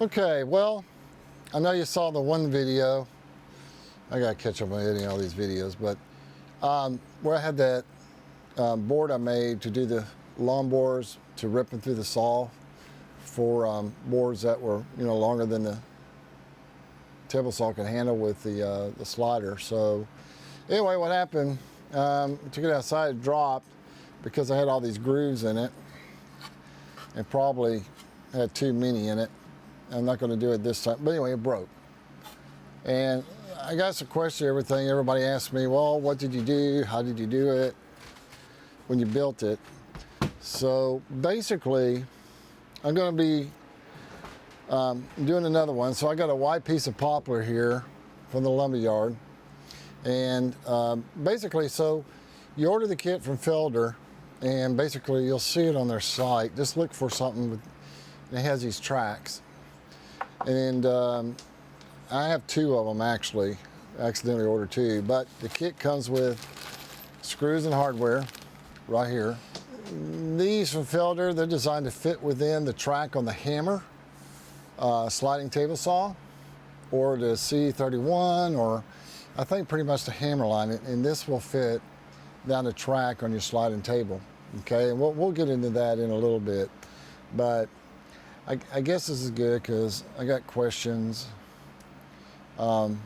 Okay, well, I know you saw the one video. I gotta catch up on editing all these videos, but where I had that board I made to do the lawn bores to ripping through the saw for boards that were longer than the table saw can handle with the slider. So anyway, what happened? Took it outside, it dropped because I had all these grooves in it, and probably had too many in it. I'm not going to do it this time, but anyway, it broke. And I got some questions, everything. Everybody asked me, well, what did you do? How did you do it when you built it? So basically, I'm going to be doing another one. So I got a wide piece of poplar here from the lumber yard. And basically, so you order the kit from Felder, and basically you'll see it on their site. Just look for something with, it has these tracks. And I have two of them actually. I accidentally ordered two, but the kit comes with screws and hardware right here. These from Felder, they're designed to fit within the track on the hammer sliding table saw, or the C31, or I think pretty much the hammer line, and this will fit down the track on your sliding table. Okay, and we'll get into that in a little bit, but I guess this is good because I got questions. Of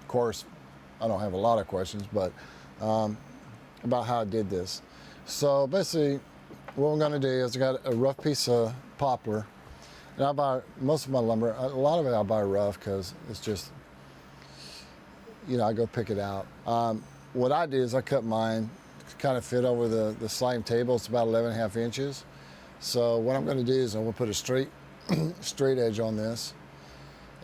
course, I don't have a lot of questions, but about how I did this. So basically, what I'm going to do is I got a rough piece of poplar, and I buy most of my lumber. A lot of it I buy rough because it's just, I go pick it out. What I do is I cut mine to kind of fit over the sliding table. It's about 11.5 inches. So what I'm going to do is I'm going to put a straight edge on this,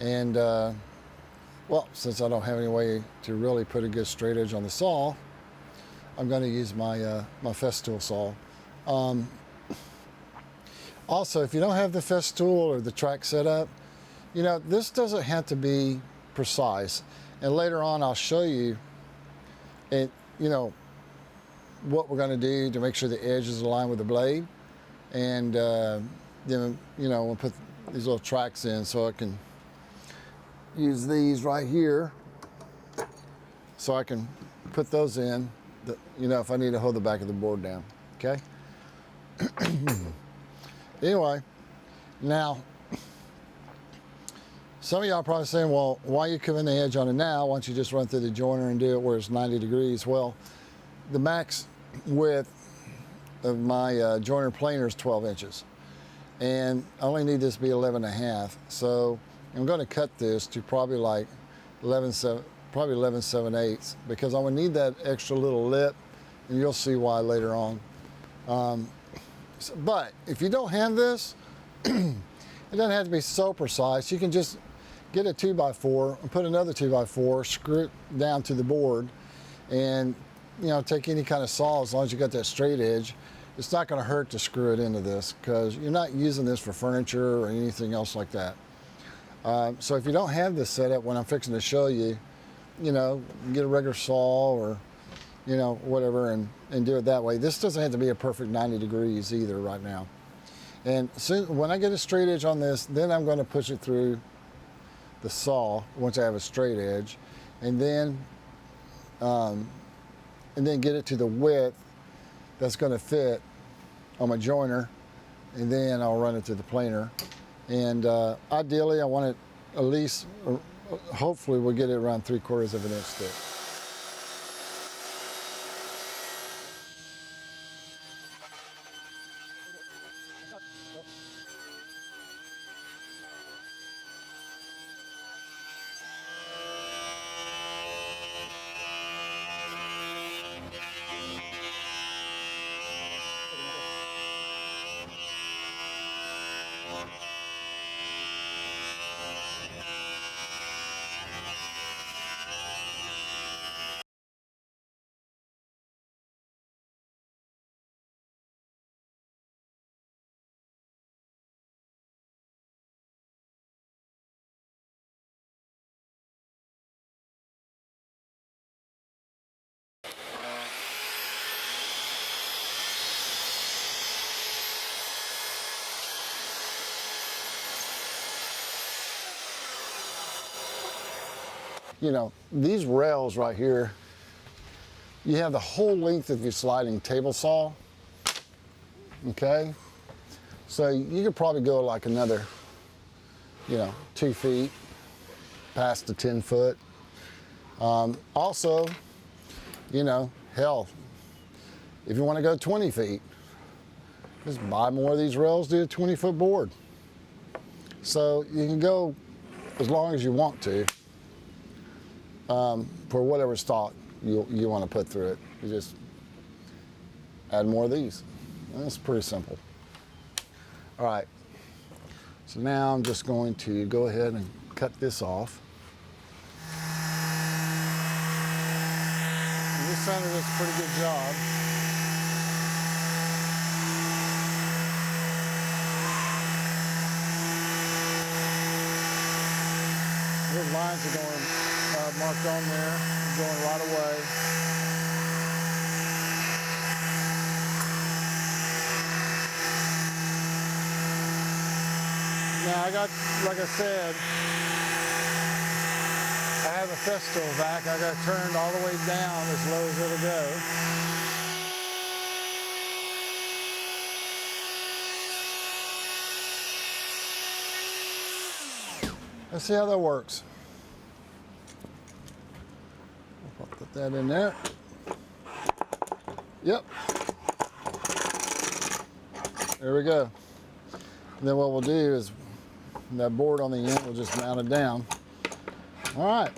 and well, since I don't have any way to really put a good straight edge on the saw, I'm going to use my my Festool saw. Also, if you don't have the Festool or the track set up, this doesn't have to be precise. And later on, I'll show you, and what we're going to do to make sure the edge is aligned with the blade. And then we'll put these little tracks in so I can use these right here, so I can put those in, if I need to hold the back of the board down. Okay. Anyway, now some of y'all are probably saying, well, why are you cutting the edge on it now? Why don't you just run through the joiner and do it where it's 90 degrees? Well, the max width of my joiner planer is 12 inches. And I only need this to be 11.5. So I'm going to cut this to probably like 11.7/8, because I'm going to need that extra little lip, and you'll see why later on. But if you don't have this, it doesn't have to be so precise. You can just get a 2x4 and put another 2x4, screw it down to the board, and take any kind of saw, as long as you got that straight edge. It's not going to hurt to screw it into this, because you're not using this for furniture or anything else like that. So if you don't have this set up, when I'm fixing to show you, get a regular saw or, whatever, and do it that way. This doesn't have to be a perfect 90 degrees either right now. And when I get a straight edge on this, then I'm going to push it through the saw once I have a straight edge, and then get it to the width that's going to fit on my joiner, and then I'll run it to the planer. And ideally, I want it at least, hopefully we'll get it around 3/4 of an inch thick. you know, these rails right here, you have the whole length of your sliding table saw, okay? So you could probably go like another, you know, 2 feet past the 10 foot. Also, you know, hell, if you want to go 20 feet, just buy more of these rails, do a 20-foot board. So you can go as long as you want to for whatever stock you want to put through it. You just add more of these. And it's pretty simple. All right, so now I'm just going to go ahead and cut this off. And this center does a pretty good job. Those lines are going marked on there, going right away. Now I got, like I said, I have a festival vac. I got turned all the way down as low as it'll go. Let's see how that works. I'll put that in there. Yep. There we go. And then what we'll do is that board on the end, we'll just mount it down. All right.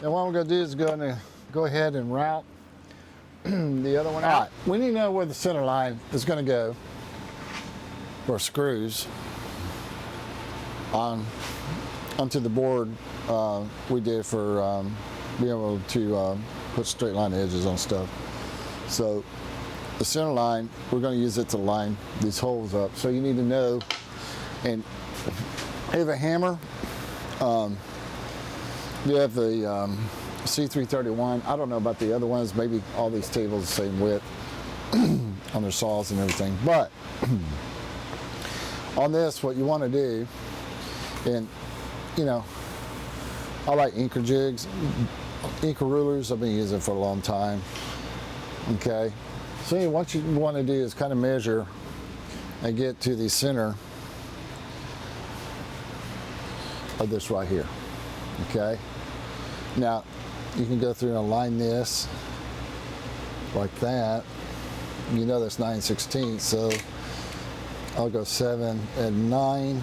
Then what we're going to do is go ahead and route the other one out. All right. We need to know where the center line is going to go for screws onto the board we did for being able to put straight line edges on stuff. So the center line, we're going to use it to line these holes up. So you need to know, and I have a hammer. You have the C331. I don't know about the other ones. Maybe all these tables the same width on their saws and everything. But on this, what you want to do, and you know, I like Inker jigs, Inker rulers. I've been using for a long time. Okay, so what you want to do is kind of measure and get to the center of this right here. Okay, now you can go through and line this like that. You know that's 9/16, so I'll go 7 and 9.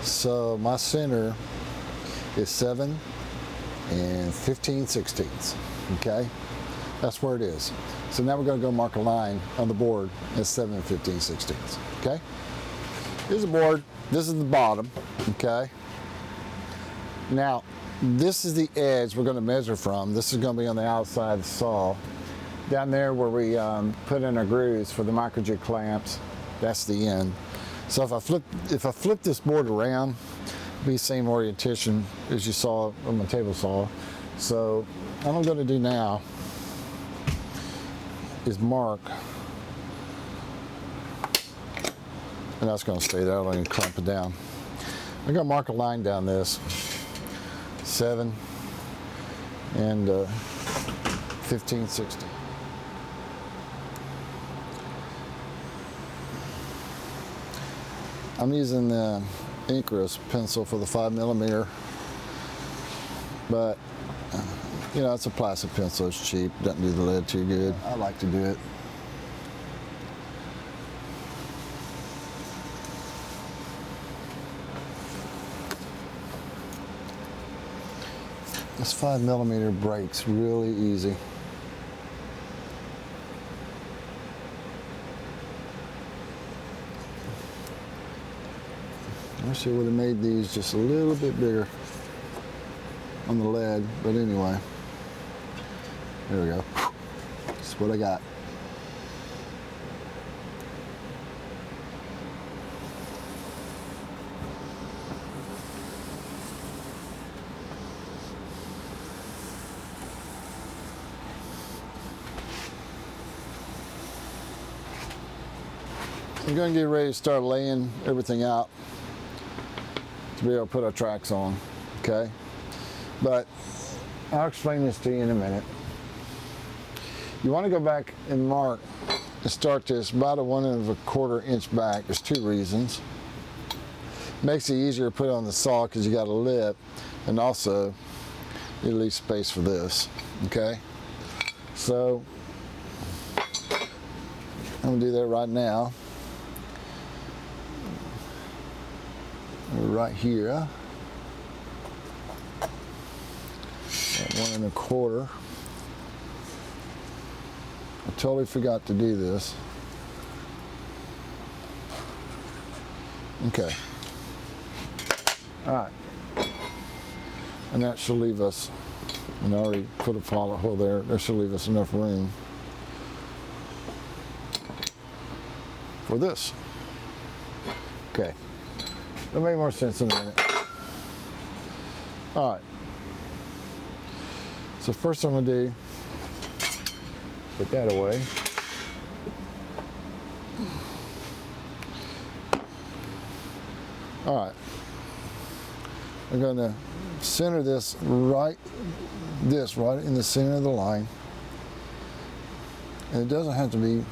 So my center is 7 and 15/16. Okay, that's where it is. So now we're going to go mark a line on the board at 7 and 15/16. Okay, here's the board. This is the bottom. Okay, now this is the edge we're going to measure from. This is going to be on the outside of the saw. Down there where we put in our grooves for the micro jig clamps, that's the end. So if I flip this board around, it'll be the same orientation as you saw on my table saw. So what I'm going to do now is mark, and that's going to stay there. I'm going to clamp it down. I'm going to mark a line down this 7 and 15/16. I'm using the Inker pencil for the 5mm, but you know, it's a plastic pencil, it's cheap, doesn't do the lead too good. I like to do it. This 5mm breaks really easy. I wish I would have made these just a little bit bigger on the lead, but anyway, there we go. That's what I got. I'm going to get ready to start laying everything out to be able to put our tracks on, okay? But I'll explain this to you in a minute. You want to go back and mark and start this about a 1¼ inch back. There's 2 reasons. Makes it easier to put it on the saw because you got a lip, and also it leaves space for this. Okay, so I'm gonna do that right now. Right here, at 1¼ I totally forgot to do this. Okay. All right. And that should leave us, and I already put a pilot hole there, that should leave us enough room for this. Okay. That'll make more sense in a minute. All right. So first I'm gonna do, put that away. All right. I'm going to center this right in the center of the line. And it doesn't have to be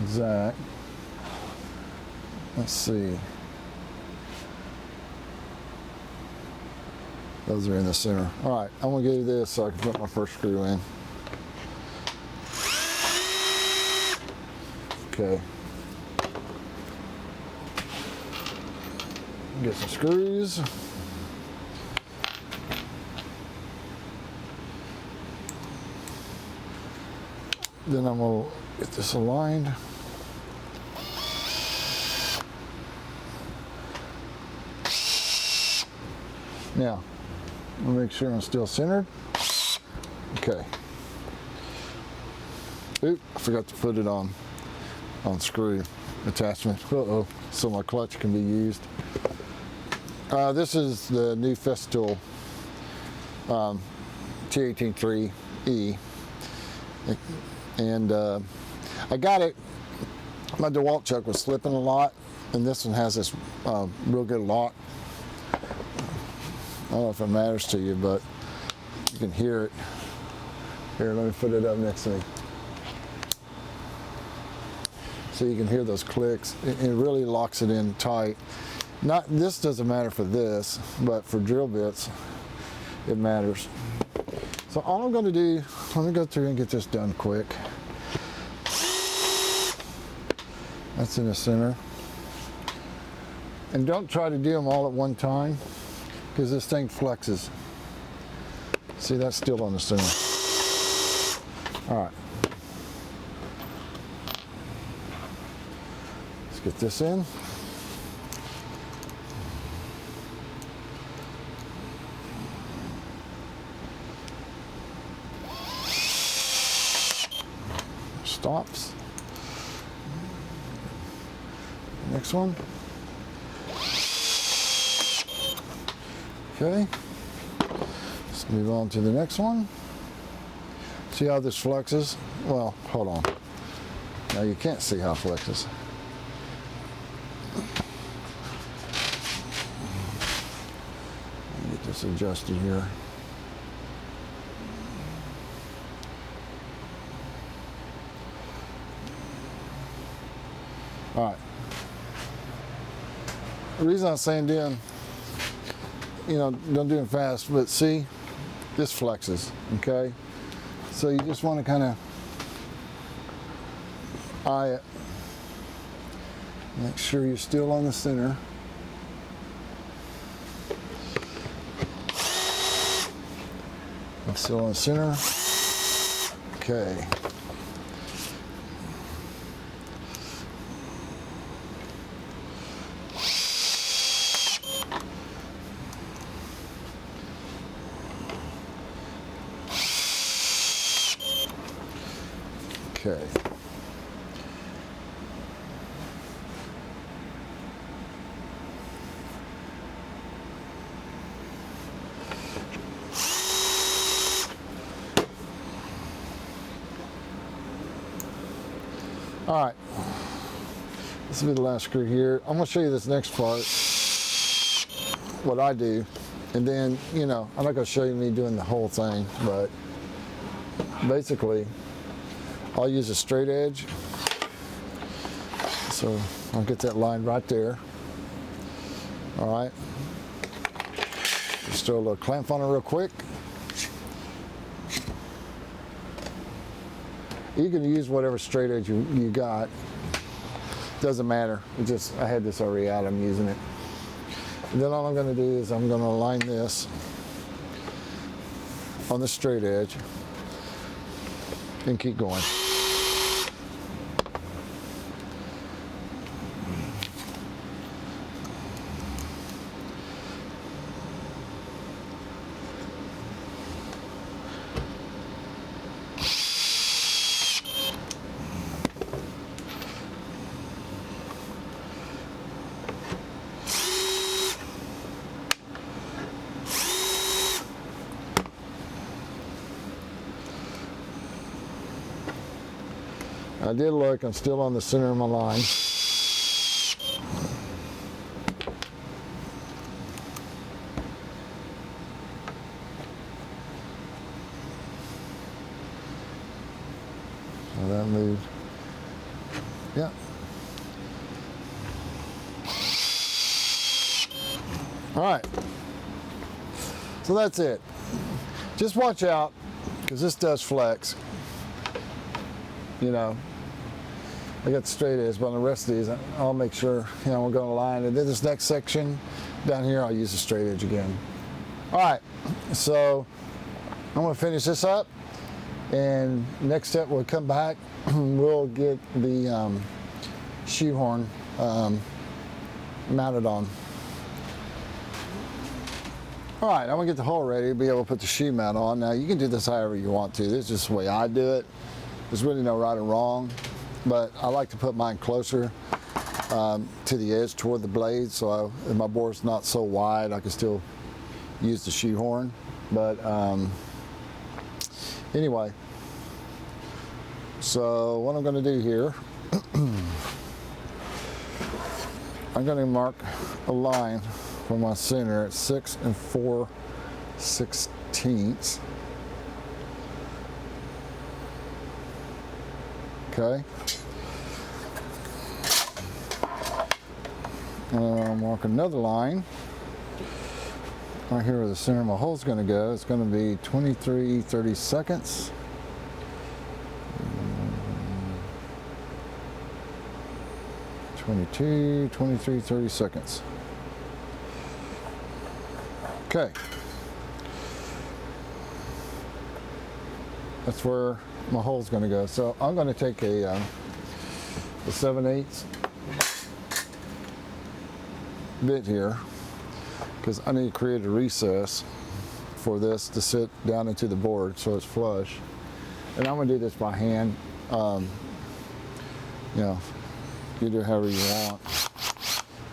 exact. Let's see. Those are in the center. All right, I'm gonna do this so I can put my first screw in. Okay. Get some screws. Then I'm gonna get this aligned. Now, I'll make sure I'm still centered. Okay. Oop, I forgot to put it on screw attachment. Uh-oh, so my clutch can be used. This is the new Festool T183E. And I got it, my DeWalt chuck was slipping a lot, and this one has this real good lock. I don't know if it matters to you, but you can hear it. Here, let me put it up next to me. So you can hear those clicks. It really locks it in tight. This doesn't matter for this, but for drill bits, it matters. So all I'm going to do, let me go through and get this done quick. That's in the center. And don't try to do them all at one time, because this thing flexes. See, that's still on the center. All right. Let's get this in. Stops. Next one. Okay. Let's move on to the next one. See how this flexes? Well, hold on. Now you can't see how it flexes. Let me get this adjusted here. All right. The reason I'm saying don't do it fast, but see, this flexes, okay? So you just want to kind of eye it. Make sure you're still on the center. I'm still on the center. Okay. Okay. All right. This will be the last screw here. I'm going to show you this next part, what I do. And then, you know, I'm not going to show you me doing the whole thing, but basically, I'll use a straight edge. So I'll get that line right there. All right. Just throw a little clamp on it real quick. You can use whatever straight edge you got. Doesn't matter. I had this already out. I'm using it. And then all I'm going to do is I'm going to align this on the straight edge and keep going. I did look, I'm still on the center of my line. So that moved. Yeah. All right. So that's it. Just watch out, because this does flex. You know, I got the straight edge, but on the rest of these, I'll make sure, you know, we're going to line. And then this next section down here, I'll use the straight edge again. All right, so I'm going to finish this up. And next step, we'll come back. We'll get the shoehorn mounted on. All right, I'm going to get the hole ready to be able to put the shoe mount on. Now, you can do this however you want to. This is just the way I do it. There's really no right or wrong, but I like to put mine closer to the edge toward the blade, so if my bore's not so wide, I can still use the shoehorn. But anyway, so what I'm going to do here, I'm going to mark a line for my center at 6 4/16. Okay. And I'll mark another line right here where the center of my hole is going to go. It's going to be 23/32. 23/32. Okay. That's where my hole's going to go. So I'm going to take a 7/8 bit here, because I need to create a recess for this to sit down into the board so it's flush. And I'm going to do this by hand. You know, you do it however you want.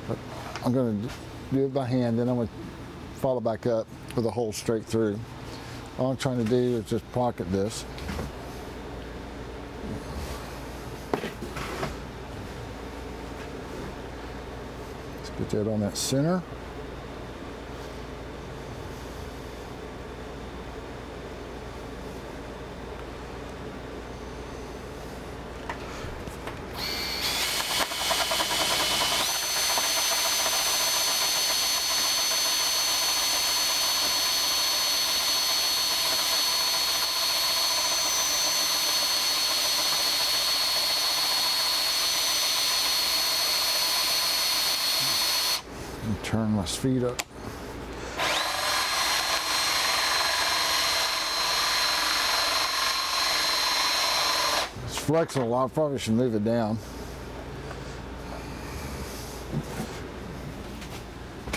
But I'm going to do it by hand, then I'm going to follow back up with a hole straight through. All I'm trying to do is just pocket this. Let's get that on that center. Turn my feet up. It's flexing a lot. I probably should move it down.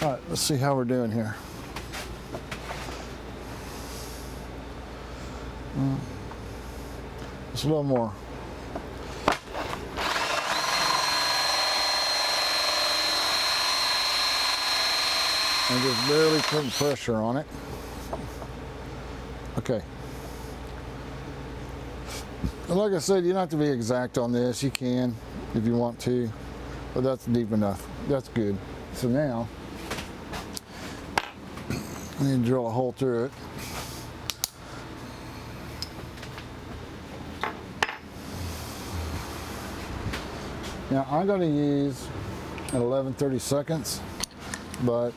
All right, let's see how we're doing here. Just a little more. And just barely putting pressure on it. Okay. And like I said, you don't have to be exact on this. You can if you want to. but that's deep enough. That's good. So now, I need to drill a hole through it. Now I'm going to use an 11/32, but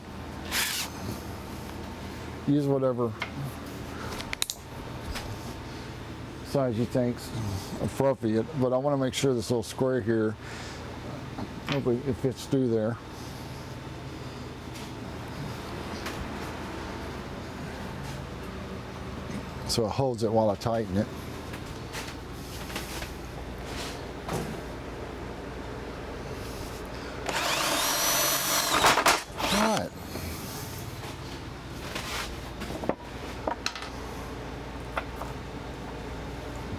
use whatever size you think's appropriate. But I want to make sure this little square here, hopefully it fits through there. So it holds it while I tighten it. All right.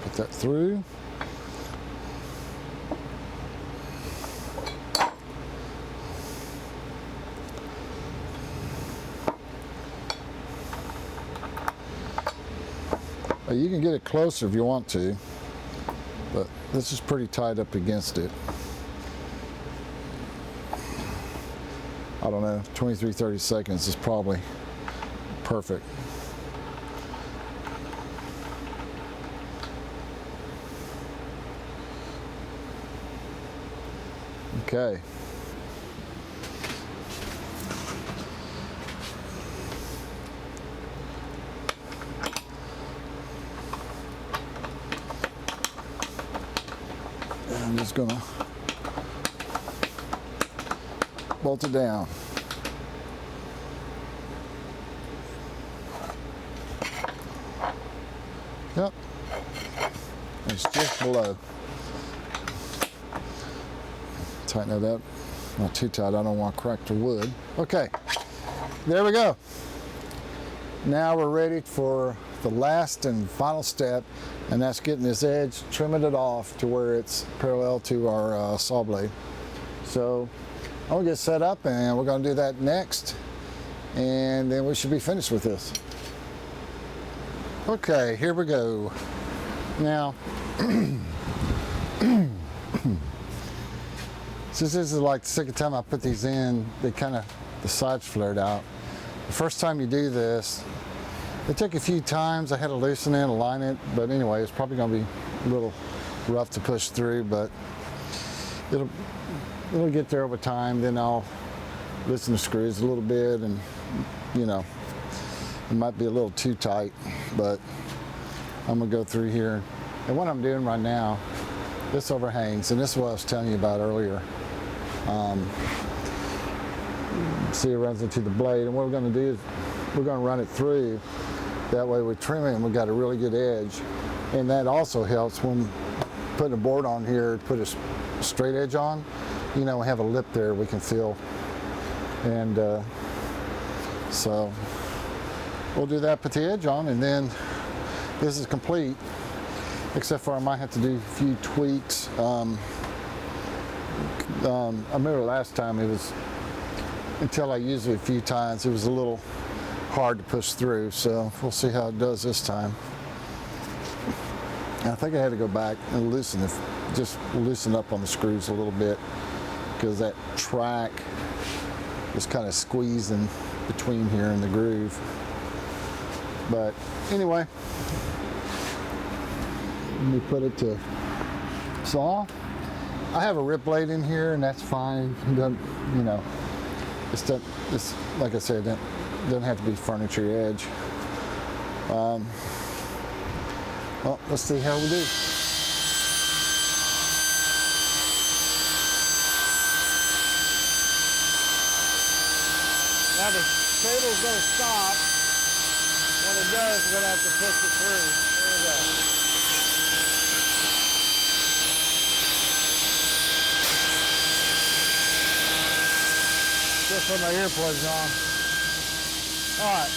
Put that through. You can get it closer if you want to, but this is pretty tight up against it. I don't know, 23-30 is probably perfect. Okay. I'm just gonna bolt it down. Yep, it's just below. Tighten it up, not too tight, I don't want to crack the wood. Okay, there we go. Now we're ready for the last and final step, and that's getting this edge, trimming it off to where it's parallel to our saw blade. So I'm gonna get set up and we're gonna do that next, and then we should be finished with this. Okay, here we go. Now, since this is like the second time I put these in, the sides flared out. The first time you do this, it took a few times. I had to loosen it, align it, but anyway, it's probably gonna be a little rough to push through, but it'll get there over time. Then I'll loosen the screws a little bit, and you know, it might be a little too tight, but I'm gonna go through here. And what I'm doing right now, this overhangs, and this is what I was telling you about earlier. See, it runs into the blade, and what we're gonna do is we're gonna run it through. That way we trim it and we got a really good edge. And that also helps when putting a board on here, put a straight edge on, you know, we have a lip there we can feel. And so we'll do that, put the edge on, and then this is complete, except for I might have to do a few tweaks. I remember last time it was, until I used it a few times, it was a little hard to push through, so we'll see how it does this time. And I think I had to go back and just loosen up on the screws a little bit, because that track is kind of squeezing between here in the groove. But anyway, let me put it to saw. I have a rip blade in here, and that's fine. It doesn't, you know, it's like I said, it doesn't have to be furniture edge. Well, let's see how we do. Now the cable's going to stop. When it does, we're going to have to push it through. There we go. Just put my earplugs on. All right.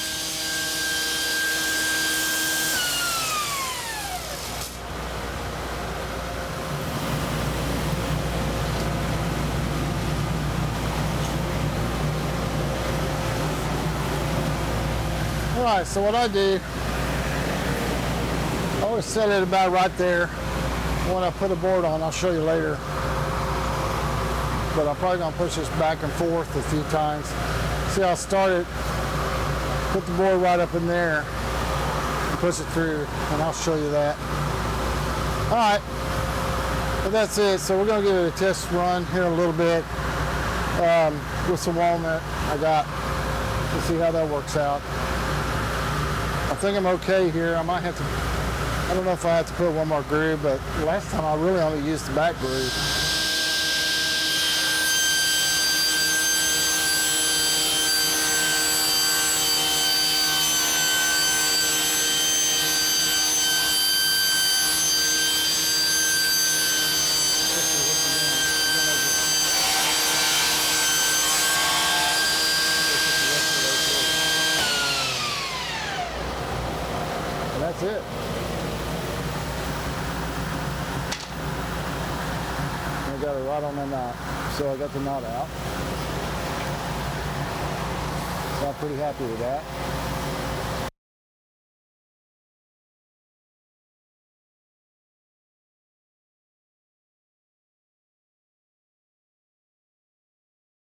All right, so what I do, I always set it about right there. When I put a board on, I'll show you later. but I'm probably gonna push this back and forth a few times. See, I'll start it, put the board right up in there, and push it through, and I'll show you that. All right, but that's it. So we're gonna give it a test run here in a little bit with some walnut I got. We'll see how that works out. I think I'm okay here. I might have to, I don't know if I have to put one more groove, but last time I really only used the back groove. And that's it. I got it right on the knot. So I got the knot out. So I'm pretty happy with that.